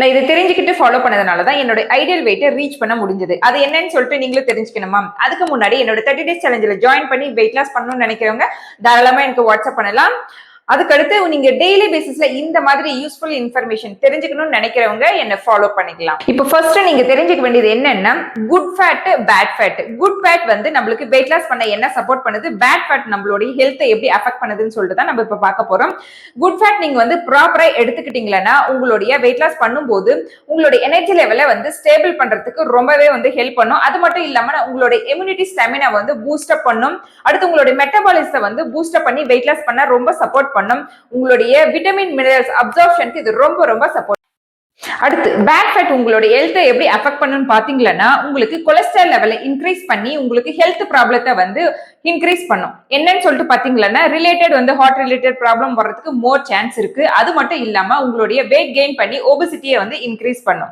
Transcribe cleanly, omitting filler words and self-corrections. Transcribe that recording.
நான் இதை தெரிஞ்சுக்கிட்டு ஃபாலோ பண்ணதுனாலதான் என்னோட ஐடியல் வெயிட்டை ரீச் பண்ண முடிஞ்சது. அது என்னன்னு சொல்லிட்டு நீங்களும் தெரிஞ்சுக்கணுமா? அதுக்கு முன்னாடி என்னோட 30 days சேலஞ்சில் ஜாயின் பண்ணி வெயிட் லாஸ் பண்ணணும்னு நினைக்கிறவங்க தாராளமா எனக்கு வாட்ஸ்அப் பண்ணலாம். அதுக்கடுத்து நீங்க டெய்லி பேசிஸ்ல இந்த மாதிரி யூஸ்ஃபுல் இன்ஃபர்மேஷன் தெரிஞ்சுக்கணும்னு நினைக்கிறவங்க என்ன ஃபாலோ பண்ணிக்கலாம். இப்போ ஃபர்ஸ்ட் நீங்க தெரிஞ்சுக்க வேண்டியது என்னன்னா, good fat, bad fat. Good fat வந்து நம்மளுக்கு வெயிட் லாஸ் பண்ண என்ன சப்போர்ட் பண்ணுது, பேட் ஃபேட் நம்மளுடைய ஹெல்த்தை எப்படி அஃபெக்ட் பண்ணுதுன்னு சொல்லிட்டு தான் நம்ம இப்ப பார்க்க போறோம். குட் ஃபேட் நீங்க வந்து ப்ராப்பரா எடுத்துக்கிட்டீங்கன்னா உங்களுடைய வெயிட் லாஸ் பண்ணும்போது உங்களுடைய எனர்ஜி லெவலை வந்து ஸ்டேபிள் பண்றதுக்கு ரொம்பவே வந்து ஹெல்ப் பண்ணும். அது மட்டும் இல்லாம உங்களுடைய இம்யூனிட்டி ஸ்டாமினா வந்து பூஸ்ட் அப் பண்ணும். அடுத்து உங்களுடைய மெட்டபாலிசத்தை வந்து பூஸ்ட் அப் பண்ணி வெயிட் லாஸ் பண்ண ரொம்ப சப்போர்ட் பண்ணும். உங்களுடைய விட்டமின் மினரல்ஸ் அப்சார்ப்ஷனுக்கு இது ரொம்ப ரொம்ப சப்போர்ட். அடுத்து பேட் ஃபேட் உங்களுடைய ஹெல்த்தை எப்படி அஃபெக்ட் பண்ணுன்னு பாத்தீங்கன்னா, உங்களுக்கு கொலஸ்ட்ரால் லெவலை இன்க்ரீஸ் பண்ணி உங்களுக்கு ஹெல்த் ப்ராப்ளத்தை வந்து இன்க்ரீஸ் பண்ணும். என்னன்னு சொல்லிட்டு பாத்தீங்கன்னா, ரிலேட்டட் வந்து ஹார்ட் ரிலேட்டட் ப்ராப்ளம் வர்றதுக்கு மோர் சான்ஸ் இருக்கு. அது மட்டும் இல்லாம உங்களுடைய வெயிட் கெயின் பண்ணி ஒபிசிட்டியை வந்து இன்க்ரீஸ் பண்ணும்.